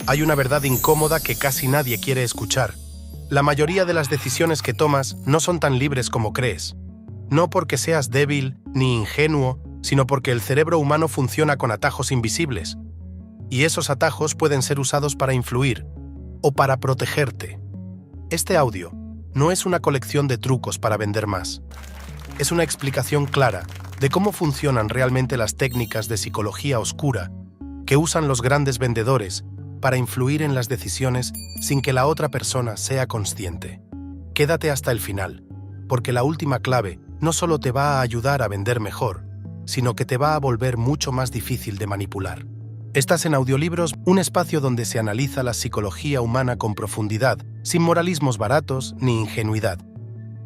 Hay una verdad incómoda que casi nadie quiere escuchar. La mayoría de las decisiones que tomas no son tan libres como crees. No porque seas débil ni ingenuo, sino porque el cerebro humano funciona con atajos invisibles. Y esos atajos pueden ser usados para influir o para protegerte. Este audio no es una colección de trucos para vender más. Es una explicación clara de cómo funcionan realmente las técnicas de psicología oscura que usan los grandes vendedores para influir en las decisiones sin que la otra persona sea consciente. Quédate hasta el final, porque la última clave no solo te va a ayudar a vender mejor, sino que te va a volver mucho más difícil de manipular. Estás en Audiolibros, un espacio donde se analiza la psicología humana con profundidad, sin moralismos baratos ni ingenuidad.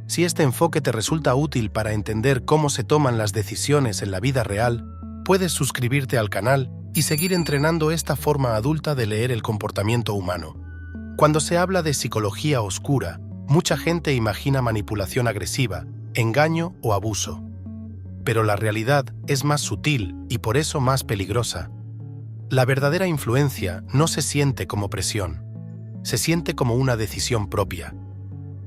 Si este enfoque te resulta útil para entender cómo se toman las decisiones en la vida real, puedes suscribirte al canal y seguir entrenando esta forma adulta de leer el comportamiento humano. Cuando se habla de psicología oscura, mucha gente imagina manipulación agresiva, engaño o abuso. Pero la realidad es más sutil y por eso más peligrosa. La verdadera influencia no se siente como presión, se siente como una decisión propia.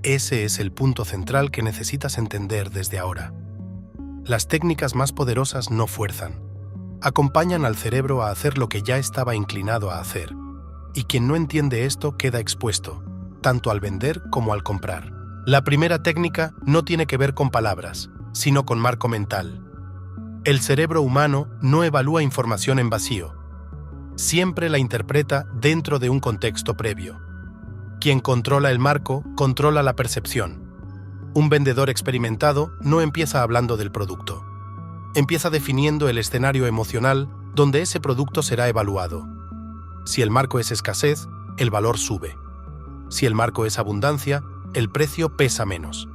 Ese es el punto central que necesitas entender desde ahora. Las técnicas más poderosas no fuerzan. Acompañan al cerebro a hacer lo que ya estaba inclinado a hacer. Y quien no entiende esto queda expuesto, tanto al vender como al comprar. La primera técnica no tiene que ver con palabras, sino con marco mental. El cerebro humano no evalúa información en vacío. Siempre la interpreta dentro de un contexto previo. Quien controla el marco, controla la percepción. Un vendedor experimentado no empieza hablando del producto. Empieza definiendo el escenario emocional donde ese producto será evaluado. Si el marco es escasez, el valor sube. Si el marco es abundancia, el precio pesa menos.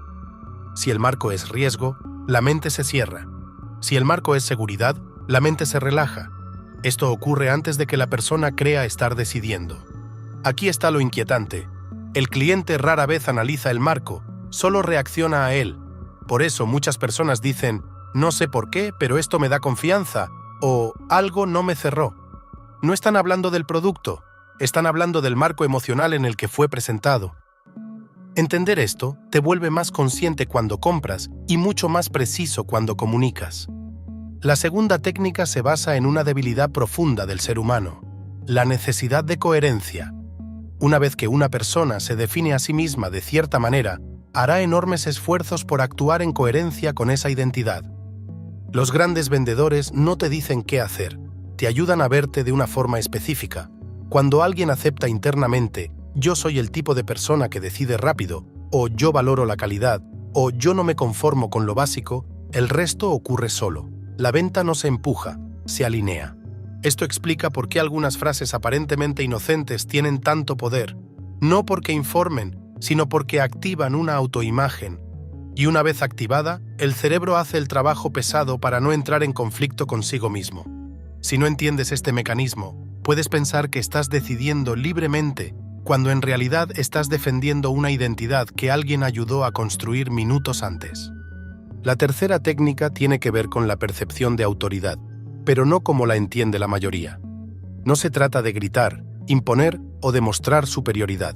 Si el marco es riesgo, la mente se cierra. Si el marco es seguridad, la mente se relaja. Esto ocurre antes de que la persona crea estar decidiendo. Aquí está lo inquietante. El cliente rara vez analiza el marco, solo reacciona a él. Por eso muchas personas dicen, no sé por qué, pero esto me da confianza, o algo no me cerró. No están hablando del producto, están hablando del marco emocional en el que fue presentado. Entender esto te vuelve más consciente cuando compras y mucho más preciso cuando comunicas. La segunda técnica se basa en una debilidad profunda del ser humano, la necesidad de coherencia. Una vez que una persona se define a sí misma de cierta manera, hará enormes esfuerzos por actuar en coherencia con esa identidad. Los grandes vendedores no te dicen qué hacer, te ayudan a verte de una forma específica. Cuando alguien acepta internamente, yo soy el tipo de persona que decide rápido, o yo valoro la calidad, o yo no me conformo con lo básico, el resto ocurre solo. La venta no se empuja, se alinea. Esto explica por qué algunas frases aparentemente inocentes tienen tanto poder, no porque informen, sino porque activan una autoimagen. Y una vez activada, el cerebro hace el trabajo pesado para no entrar en conflicto consigo mismo. Si no entiendes este mecanismo, puedes pensar que estás decidiendo libremente, cuando en realidad estás defendiendo una identidad que alguien ayudó a construir minutos antes. La tercera técnica tiene que ver con la percepción de autoridad, pero no como la entiende la mayoría. No se trata de gritar, imponer o demostrar superioridad.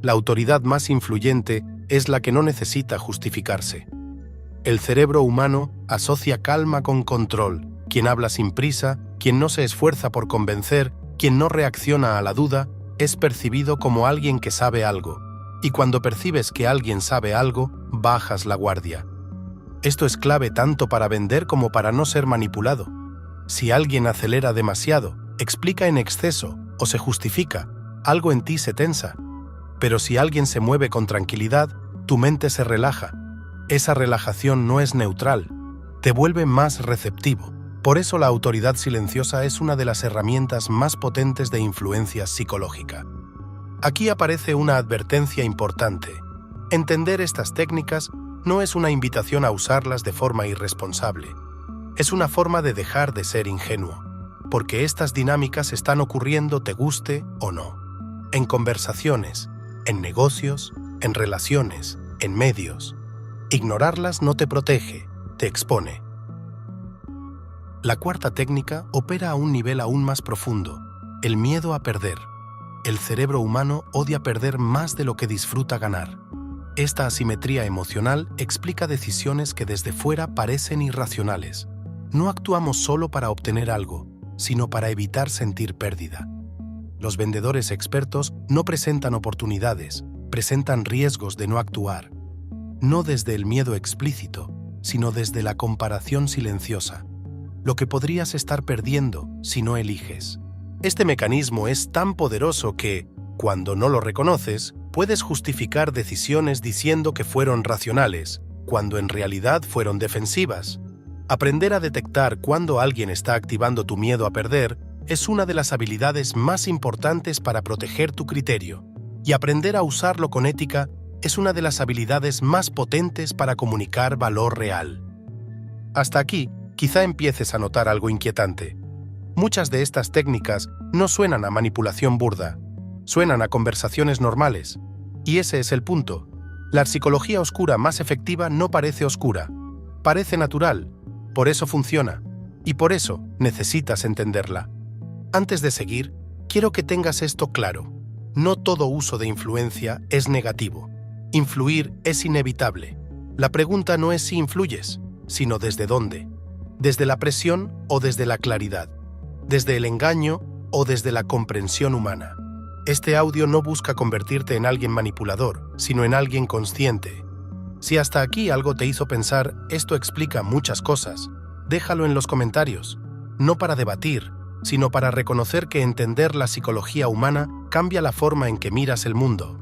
La autoridad más influyente es la que no necesita justificarse. El cerebro humano asocia calma con control. Quien habla sin prisa, quien no se esfuerza por convencer, quien no reacciona a la duda, es percibido como alguien que sabe algo. Y cuando percibes que alguien sabe algo, bajas la guardia. Esto es clave tanto para vender como para no ser manipulado. Si alguien acelera demasiado, explica en exceso o se justifica, algo en ti se tensa. Pero si alguien se mueve con tranquilidad, tu mente se relaja. Esa relajación no es neutral, te vuelve más receptivo. Por eso la autoridad silenciosa es una de las herramientas más potentes de influencia psicológica. Aquí aparece una advertencia importante. Entender estas técnicas no es una invitación a usarlas de forma irresponsable. Es una forma de dejar de ser ingenuo, porque estas dinámicas están ocurriendo te guste o no. En conversaciones, en negocios, en relaciones, en medios. Ignorarlas no te protege, te expone. La cuarta técnica opera a un nivel aún más profundo, el miedo a perder. El cerebro humano odia perder más de lo que disfruta ganar. Esta asimetría emocional explica decisiones que desde fuera parecen irracionales. No actuamos solo para obtener algo, sino para evitar sentir pérdida. Los vendedores expertos no presentan oportunidades, presentan riesgos de no actuar. No desde el miedo explícito, sino desde la comparación silenciosa. Lo que podrías estar perdiendo si no eliges. Este mecanismo es tan poderoso que, cuando no lo reconoces, puedes justificar decisiones diciendo que fueron racionales, cuando en realidad fueron defensivas. Aprender a detectar cuándo alguien está activando tu miedo a perder es una de las habilidades más importantes para proteger tu criterio, y aprender a usarlo con ética es una de las habilidades más potentes para comunicar valor real. Hasta aquí, quizá empieces a notar algo inquietante. Muchas de estas técnicas no suenan a manipulación burda, suenan a conversaciones normales. Y ese es el punto. La psicología oscura más efectiva no parece oscura, parece natural. Por eso funciona, y por eso necesitas entenderla. Antes de seguir, quiero que tengas esto claro. No todo uso de influencia es negativo. Influir es inevitable. La pregunta no es si influyes, sino desde dónde. Desde la presión o desde la claridad. Desde el engaño o desde la comprensión humana. Este audio no busca convertirte en alguien manipulador, sino en alguien consciente. Si hasta aquí algo te hizo pensar, esto explica muchas cosas, déjalo en los comentarios, no para debatir, sino para reconocer que entender la psicología humana cambia la forma en que miras el mundo.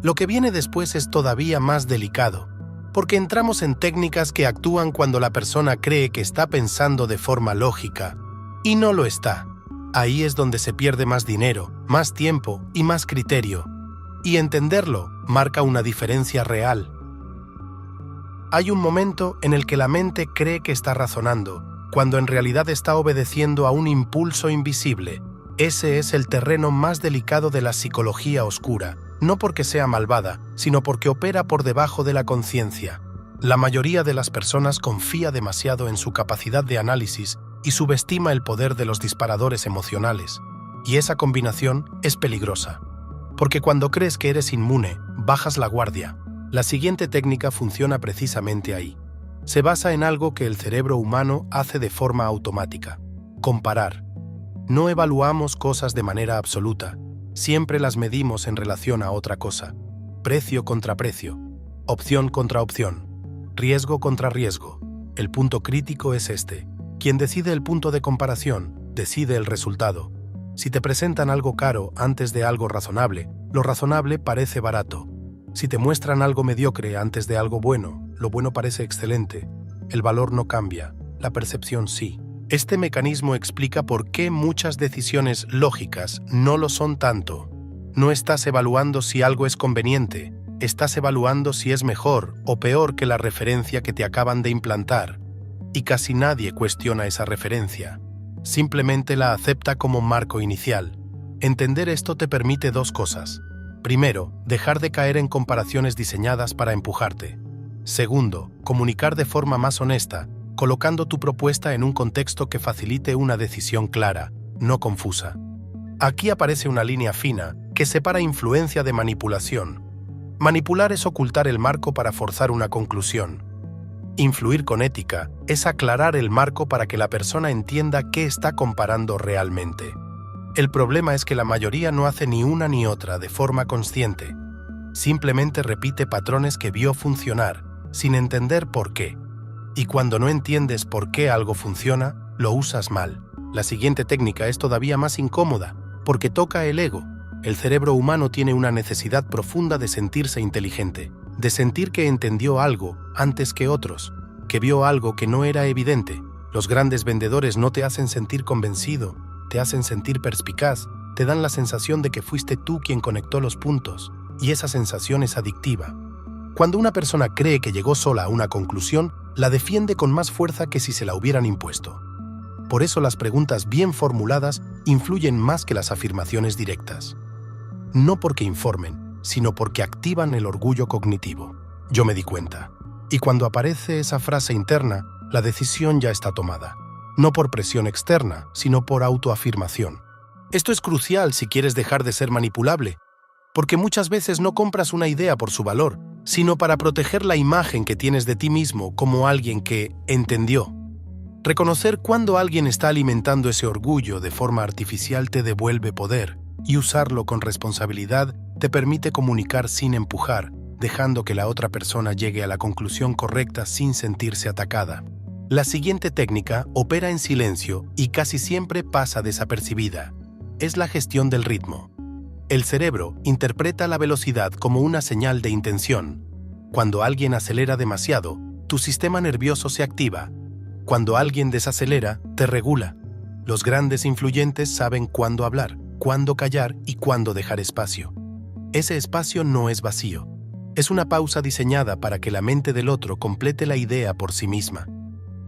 Lo que viene después es todavía más delicado, porque entramos en técnicas que actúan cuando la persona cree que está pensando de forma lógica, y no lo está. Ahí es donde se pierde más dinero, más tiempo y más criterio, y entenderlo marca una diferencia real. Hay un momento en el que la mente cree que está razonando, cuando en realidad está obedeciendo a un impulso invisible. Ese es el terreno más delicado de la psicología oscura, no porque sea malvada, sino porque opera por debajo de la conciencia. La mayoría de las personas confía demasiado en su capacidad de análisis y subestima el poder de los disparadores emocionales. Y esa combinación es peligrosa, porque cuando crees que eres inmune, bajas la guardia. La siguiente técnica funciona precisamente ahí. Se basa en algo que el cerebro humano hace de forma automática: comparar. No evaluamos cosas de manera absoluta, siempre las medimos en relación a otra cosa. Precio contra precio, opción contra opción, riesgo contra riesgo. El punto crítico es este. Quien decide el punto de comparación, decide el resultado. Si te presentan algo caro antes de algo razonable, lo razonable parece barato. Si te muestran algo mediocre antes de algo bueno, lo bueno parece excelente. El valor no cambia, la percepción sí. Este mecanismo explica por qué muchas decisiones lógicas no lo son tanto. No estás evaluando si algo es conveniente, estás evaluando si es mejor o peor que la referencia que te acaban de implantar. Y casi nadie cuestiona esa referencia. Simplemente la acepta como marco inicial. Entender esto te permite dos cosas. Primero, dejar de caer en comparaciones diseñadas para empujarte. Segundo, comunicar de forma más honesta, colocando tu propuesta en un contexto que facilite una decisión clara, no confusa. Aquí aparece una línea fina que separa influencia de manipulación. Manipular es ocultar el marco para forzar una conclusión. Influir con ética es aclarar el marco para que la persona entienda qué está comparando realmente. El problema es que la mayoría no hace ni una ni otra de forma consciente. Simplemente repite patrones que vio funcionar, sin entender por qué. Y cuando no entiendes por qué algo funciona, lo usas mal. La siguiente técnica es todavía más incómoda, porque toca el ego. El cerebro humano tiene una necesidad profunda de sentirse inteligente, de sentir que entendió algo antes que otros, que vio algo que no era evidente. Los grandes vendedores no te hacen sentir convencido, te hacen sentir perspicaz, te dan la sensación de que fuiste tú quien conectó los puntos, y esa sensación es adictiva. Cuando una persona cree que llegó sola a una conclusión, la defiende con más fuerza que si se la hubieran impuesto. Por eso las preguntas bien formuladas influyen más que las afirmaciones directas. No porque informen, sino porque activan el orgullo cognitivo. Yo me di cuenta. Y cuando aparece esa frase interna, la decisión ya está tomada. No por presión externa, sino por autoafirmación. Esto es crucial si quieres dejar de ser manipulable, porque muchas veces no compras una idea por su valor, sino para proteger la imagen que tienes de ti mismo como alguien que entendió. Reconocer cuando alguien está alimentando ese orgullo de forma artificial te devuelve poder, y usarlo con responsabilidad te permite comunicar sin empujar, dejando que la otra persona llegue a la conclusión correcta sin sentirse atacada. La siguiente técnica opera en silencio y casi siempre pasa desapercibida. Es la gestión del ritmo. El cerebro interpreta la velocidad como una señal de intención. Cuando alguien acelera demasiado, tu sistema nervioso se activa. Cuando alguien desacelera, te regula. Los grandes influyentes saben cuándo hablar, cuándo callar y cuándo dejar espacio. Ese espacio no es vacío. Es una pausa diseñada para que la mente del otro complete la idea por sí misma.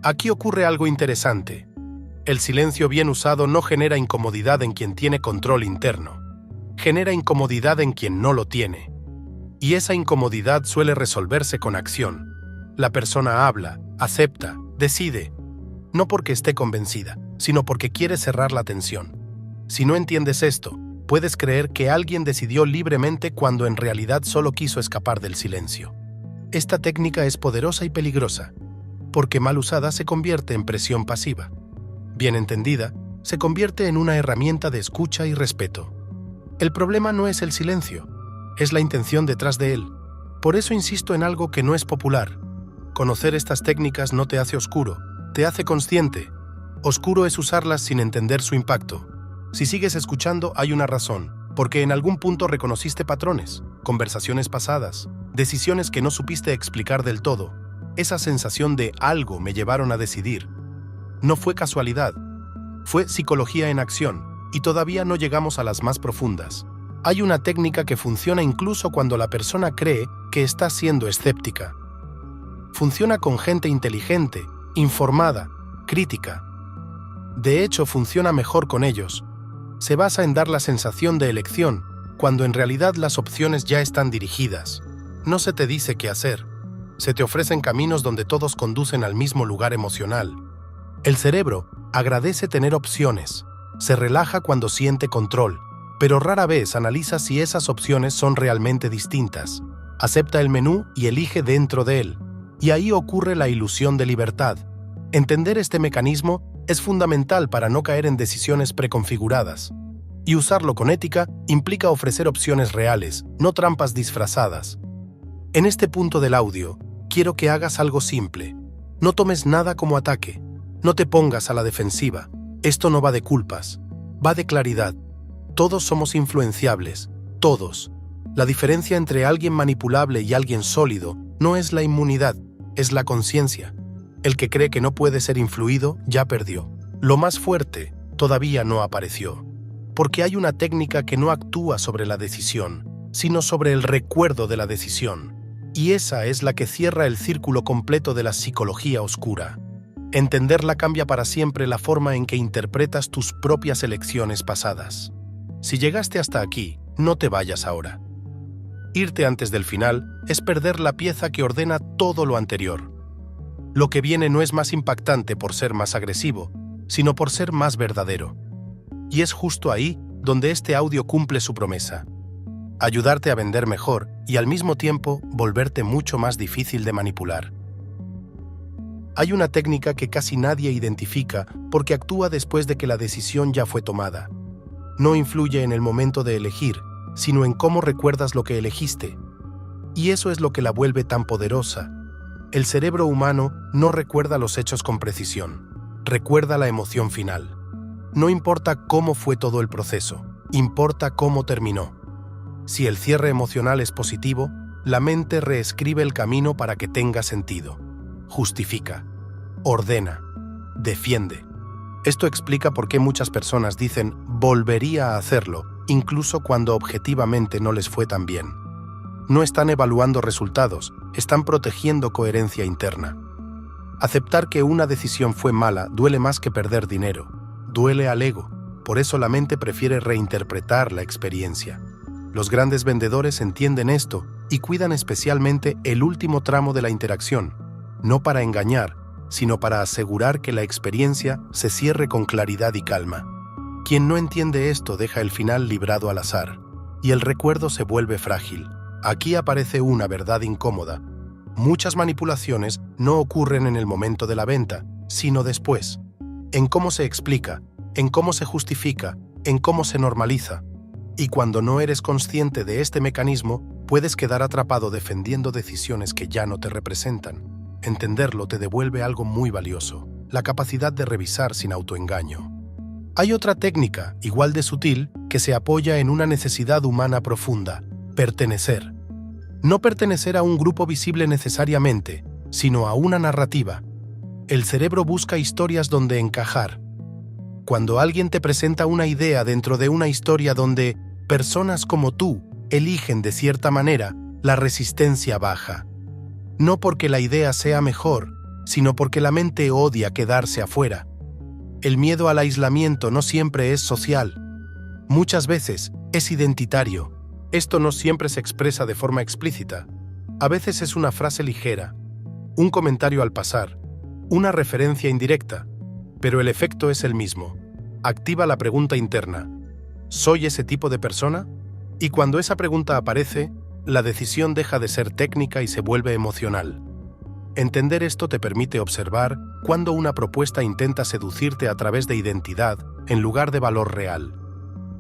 Aquí ocurre algo interesante. El silencio bien usado no genera incomodidad en quien tiene control interno. Genera incomodidad en quien no lo tiene. Y esa incomodidad suele resolverse con acción. La persona habla, acepta, decide, no porque esté convencida, sino porque quiere cerrar la tensión. Si no entiendes esto, puedes creer que alguien decidió libremente cuando en realidad solo quiso escapar del silencio. Esta técnica es poderosa y peligrosa, porque mal usada se convierte en presión pasiva. Bien entendida, se convierte en una herramienta de escucha y respeto. El problema no es el silencio, es la intención detrás de él. Por eso insisto en algo que no es popular. Conocer estas técnicas no te hace oscuro, te hace consciente. Oscuro es usarlas sin entender su impacto. Si sigues escuchando, hay una razón, porque en algún punto reconociste patrones, conversaciones pasadas, decisiones que no supiste explicar del todo. Esa sensación de algo me llevaron a decidir. No fue casualidad, fue psicología en acción, y todavía no llegamos a las más profundas. Hay una técnica que funciona incluso cuando la persona cree que está siendo escéptica. Funciona con gente inteligente, informada, crítica. De hecho, funciona mejor con ellos. Se basa en dar la sensación de elección, cuando en realidad las opciones ya están dirigidas. No se te dice qué hacer. Se te ofrecen caminos donde todos conducen al mismo lugar emocional. El cerebro agradece tener opciones. Se relaja cuando siente control, pero rara vez analiza si esas opciones son realmente distintas. Acepta el menú y elige dentro de él. Y ahí ocurre la ilusión de libertad. Entender este mecanismo es fundamental para no caer en decisiones preconfiguradas. Y usarlo con ética implica ofrecer opciones reales, no trampas disfrazadas. En este punto del audio, quiero que hagas algo simple. No tomes nada como ataque. No te pongas a la defensiva. Esto no va de culpas, va de claridad. Todos somos influenciables, todos. La diferencia entre alguien manipulable y alguien sólido no es la inmunidad, es la conciencia. El que cree que no puede ser influido ya perdió. Lo más fuerte todavía no apareció, porque hay una técnica que no actúa sobre la decisión, sino sobre el recuerdo de la decisión. Y esa es la que cierra el círculo completo de la psicología oscura. Entenderla cambia para siempre la forma en que interpretas tus propias elecciones pasadas. Si llegaste hasta aquí, no te vayas ahora. Irte antes del final es perder la pieza que ordena todo lo anterior. Lo que viene no es más impactante por ser más agresivo, sino por ser más verdadero. Y es justo ahí donde este audio cumple su promesa. Ayudarte a vender mejor y al mismo tiempo volverte mucho más difícil de manipular. Hay una técnica que casi nadie identifica porque actúa después de que la decisión ya fue tomada. No influye en el momento de elegir, sino en cómo recuerdas lo que elegiste. Y eso es lo que la vuelve tan poderosa. El cerebro humano no recuerda los hechos con precisión, recuerda la emoción final. No importa cómo fue todo el proceso, importa cómo terminó. Si el cierre emocional es positivo, la mente reescribe el camino para que tenga sentido. Justifica, ordena, defiende. Esto explica por qué muchas personas dicen «volvería a hacerlo», incluso cuando objetivamente no les fue tan bien. No están evaluando resultados, están protegiendo coherencia interna. Aceptar que una decisión fue mala duele más que perder dinero. Duele al ego, por eso la mente prefiere reinterpretar la experiencia. Los grandes vendedores entienden esto y cuidan especialmente el último tramo de la interacción, no para engañar, sino para asegurar que la experiencia se cierre con claridad y calma. Quien no entiende esto deja el final librado al azar, y el recuerdo se vuelve frágil. Aquí aparece una verdad incómoda. Muchas manipulaciones no ocurren en el momento de la venta, sino después. En cómo se explica, en cómo se justifica, en cómo se normaliza. Y cuando no eres consciente de este mecanismo, puedes quedar atrapado defendiendo decisiones que ya no te representan. Entenderlo te devuelve algo muy valioso, la capacidad de revisar sin autoengaño. Hay otra técnica, igual de sutil, que se apoya en una necesidad humana profunda: pertenecer. No pertenecer a un grupo visible necesariamente, sino a una narrativa. El cerebro busca historias donde encajar. Cuando alguien te presenta una idea dentro de una historia donde personas como tú eligen de cierta manera, la resistencia baja. No porque la idea sea mejor, sino porque la mente odia quedarse afuera. El miedo al aislamiento no siempre es social. Muchas veces es identitario. Esto no siempre se expresa de forma explícita. A veces es una frase ligera, un comentario al pasar, una referencia indirecta, pero el efecto es el mismo. Activa la pregunta interna: ¿soy ese tipo de persona? Y cuando esa pregunta aparece, la decisión deja de ser técnica y se vuelve emocional. Entender esto te permite observar cuando una propuesta intenta seducirte a través de identidad en lugar de valor real.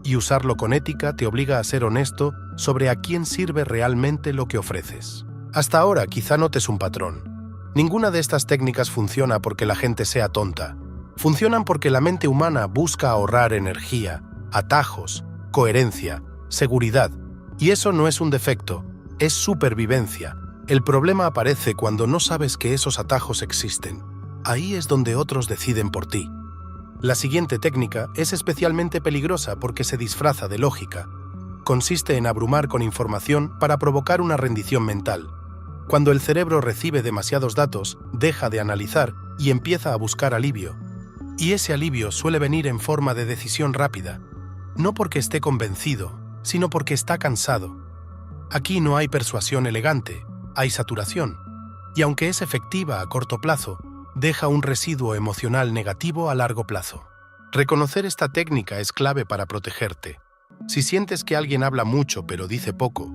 Y usarlo con ética te obliga a ser honesto sobre a quién sirve realmente lo que ofreces. Hasta ahora quizá notes un patrón. Ninguna de estas técnicas funciona porque la gente sea tonta. Funcionan porque la mente humana busca ahorrar energía, atajos, coherencia, seguridad. Y eso no es un defecto, es supervivencia. El problema aparece cuando no sabes que esos atajos existen. Ahí es donde otros deciden por ti. La siguiente técnica es especialmente peligrosa porque se disfraza de lógica. Consiste en abrumar con información para provocar una rendición mental. Cuando el cerebro recibe demasiados datos, deja de analizar y empieza a buscar alivio. Y ese alivio suele venir en forma de decisión rápida. No porque esté convencido, sino porque está cansado. Aquí no hay persuasión elegante, hay saturación. Y aunque es efectiva a corto plazo, deja un residuo emocional negativo a largo plazo. Reconocer esta técnica es clave para protegerte. Si sientes que alguien habla mucho pero dice poco,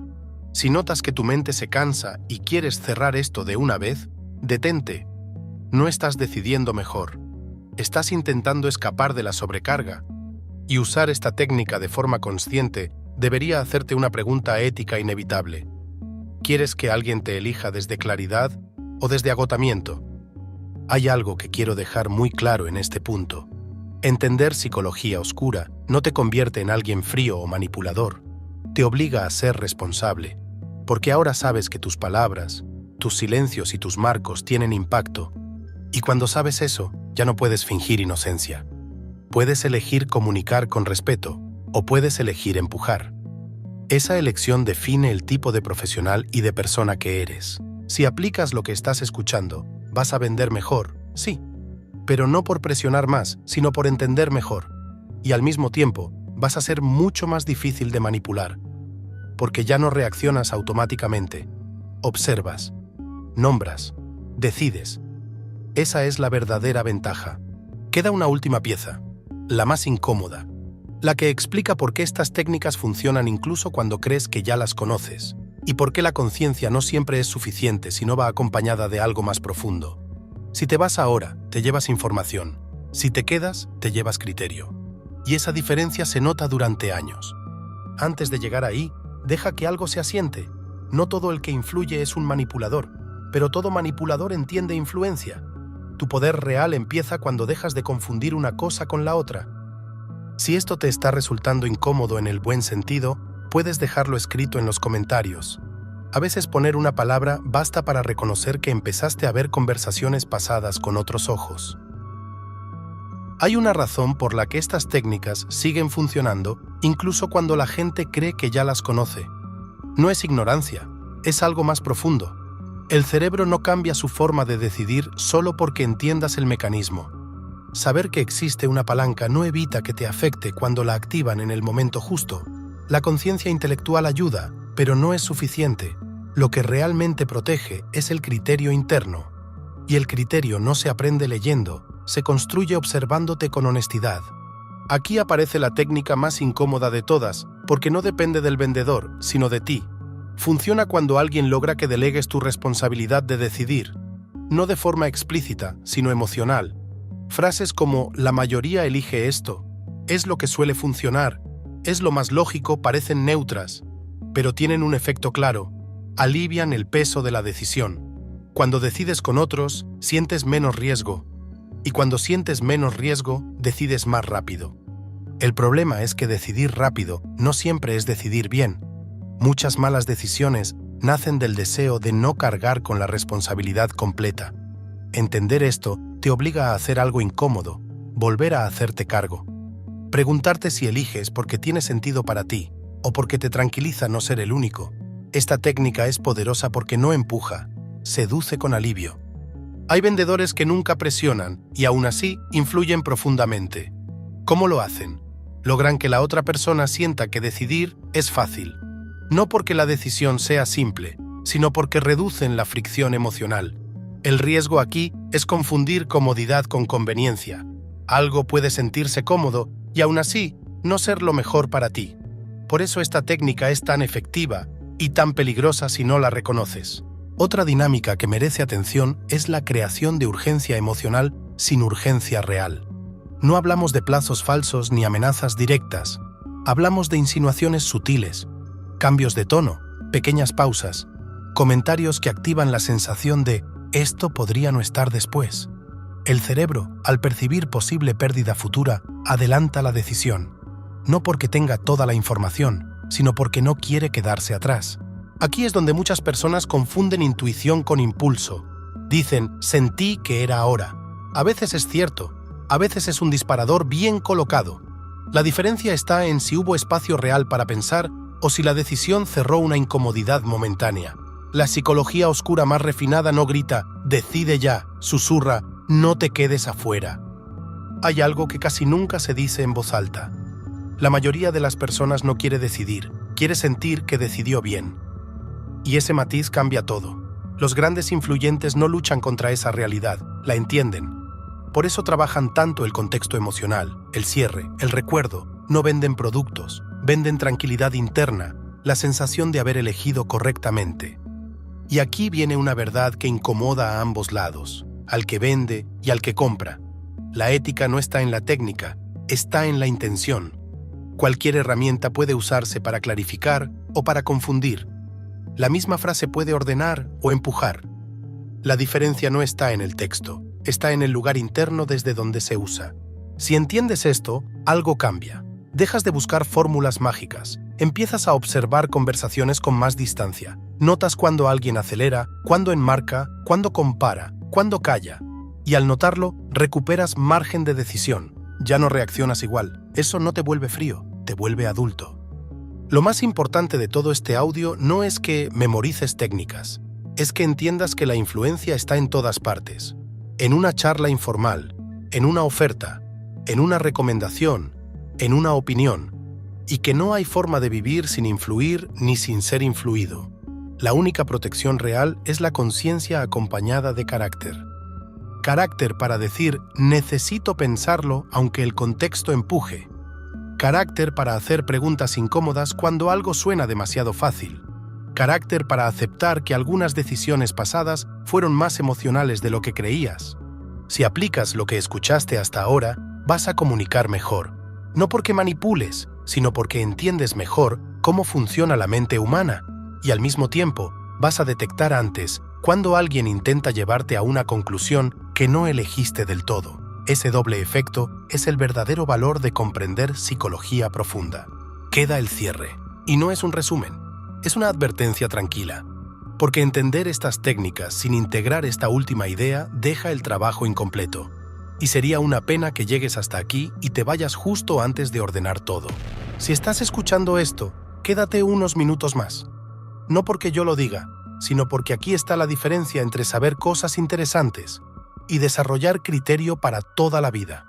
si notas que tu mente se cansa y quieres cerrar esto de una vez, detente. No estás decidiendo mejor. Estás intentando escapar de la sobrecarga. Y usar esta técnica de forma consciente debería hacerte una pregunta ética inevitable. ¿Quieres que alguien te elija desde claridad o desde agotamiento? Hay algo que quiero dejar muy claro en este punto. Entender psicología oscura no te convierte en alguien frío o manipulador. Te obliga a ser responsable, porque ahora sabes que tus palabras, tus silencios y tus marcos tienen impacto. Y cuando sabes eso, ya no puedes fingir inocencia. Puedes elegir comunicar con respeto o puedes elegir empujar. Esa elección define el tipo de profesional y de persona que eres. Si aplicas lo que estás escuchando, vas a vender mejor, sí, pero no por presionar más, sino por entender mejor. Y al mismo tiempo, vas a ser mucho más difícil de manipular, porque ya no reaccionas automáticamente. Observas, nombras, decides. Esa es la verdadera ventaja. Queda una última pieza, la más incómoda, la que explica por qué estas técnicas funcionan incluso cuando crees que ya las conoces, y por qué la conciencia no siempre es suficiente si no va acompañada de algo más profundo. Si te vas ahora, te llevas información. Si te quedas, te llevas criterio. Y esa diferencia se nota durante años. Antes de llegar ahí, deja que algo se asiente. No todo el que influye es un manipulador, pero todo manipulador entiende influencia. Tu poder real empieza cuando dejas de confundir una cosa con la otra. Si esto te está resultando incómodo en el buen sentido, puedes dejarlo escrito en los comentarios. A veces poner una palabra basta para reconocer que empezaste a ver conversaciones pasadas con otros ojos. Hay una razón por la que estas técnicas siguen funcionando incluso cuando la gente cree que ya las conoce. No es ignorancia, es algo más profundo. El cerebro no cambia su forma de decidir solo porque entiendas el mecanismo. Saber que existe una palanca no evita que te afecte cuando la activan en el momento justo. La conciencia intelectual ayuda, pero no es suficiente. Lo que realmente protege es el criterio interno. Y el criterio no se aprende leyendo, se construye observándote con honestidad. Aquí aparece la técnica más incómoda de todas, porque no depende del vendedor, sino de ti. Funciona cuando alguien logra que delegues tu responsabilidad de decidir, no de forma explícita, sino emocional. Frases como «la mayoría elige esto», «es lo que suele funcionar», «es lo más lógico» parecen neutras, pero tienen un efecto claro: alivian el peso de la decisión. Cuando decides con otros, sientes menos riesgo, y cuando sientes menos riesgo, decides más rápido. El problema es que decidir rápido no siempre es decidir bien. Muchas malas decisiones nacen del deseo de no cargar con la responsabilidad completa. Entender esto te obliga a hacer algo incómodo, volver a hacerte cargo. Preguntarte si eliges porque tiene sentido para ti o porque te tranquiliza no ser el único. Esta técnica es poderosa porque no empuja, seduce con alivio. Hay vendedores que nunca presionan y aún así influyen profundamente. ¿Cómo lo hacen? Logran que la otra persona sienta que decidir es fácil. No porque la decisión sea simple, sino porque reducen la fricción emocional. El riesgo aquí es confundir comodidad con conveniencia. Algo puede sentirse cómodo y aún así no ser lo mejor para ti. Por eso esta técnica es tan efectiva y tan peligrosa si no la reconoces. Otra dinámica que merece atención es la creación de urgencia emocional sin urgencia real. No hablamos de plazos falsos ni amenazas directas. Hablamos de insinuaciones sutiles, cambios de tono, pequeñas pausas, comentarios que activan la sensación de «esto podría no estar después». El cerebro, al percibir posible pérdida futura, adelanta la decisión. No porque tenga toda la información, sino porque no quiere quedarse atrás. Aquí es donde muchas personas confunden intuición con impulso. Dicen, sentí que era ahora. A veces es cierto, a veces es un disparador bien colocado. La diferencia está en si hubo espacio real para pensar o si la decisión cerró una incomodidad momentánea. La psicología oscura más refinada no grita, decide ya, susurra, no te quedes afuera. Hay algo que casi nunca se dice en voz alta. La mayoría de las personas no quiere decidir, quiere sentir que decidió bien. Y ese matiz cambia todo. Los grandes influyentes no luchan contra esa realidad, la entienden. Por eso trabajan tanto el contexto emocional, el cierre, el recuerdo. No venden productos, venden tranquilidad interna, la sensación de haber elegido correctamente. Y aquí viene una verdad que incomoda a ambos lados, al que vende y al que compra. La ética no está en la técnica, está en la intención. Cualquier herramienta puede usarse para clarificar o para confundir. La misma frase puede ordenar o empujar. La diferencia no está en el texto, está en el lugar interno desde donde se usa. Si entiendes esto, algo cambia. Dejas de buscar fórmulas mágicas. Empiezas a observar conversaciones con más distancia. Notas cuando alguien acelera, cuando enmarca, cuando compara, cuando calla. Y al notarlo, recuperas margen de decisión. Ya no reaccionas igual. Eso no te vuelve frío, te vuelve adulto. Lo más importante de todo este audio no es que memorices técnicas, es que entiendas que la influencia está en todas partes. En una charla informal, en una oferta, en una recomendación, en una opinión, y que no hay forma de vivir sin influir ni sin ser influido. La única protección real es la conciencia acompañada de carácter. Carácter para decir, necesito pensarlo aunque el contexto empuje. Carácter para hacer preguntas incómodas cuando algo suena demasiado fácil. Carácter para aceptar que algunas decisiones pasadas fueron más emocionales de lo que creías. Si aplicas lo que escuchaste hasta ahora, vas a comunicar mejor. No porque manipules, sino porque entiendes mejor cómo funciona la mente humana. Y al mismo tiempo, vas a detectar antes cuando alguien intenta llevarte a una conclusión que no elegiste del todo. Ese doble efecto es el verdadero valor de comprender psicología profunda. Queda el cierre. Y no es un resumen, es una advertencia tranquila. Porque entender estas técnicas sin integrar esta última idea deja el trabajo incompleto. Y sería una pena que llegues hasta aquí y te vayas justo antes de ordenar todo. Si estás escuchando esto, quédate unos minutos más. No porque yo lo diga, sino porque aquí está la diferencia entre saber cosas interesantes y desarrollar criterio para toda la vida.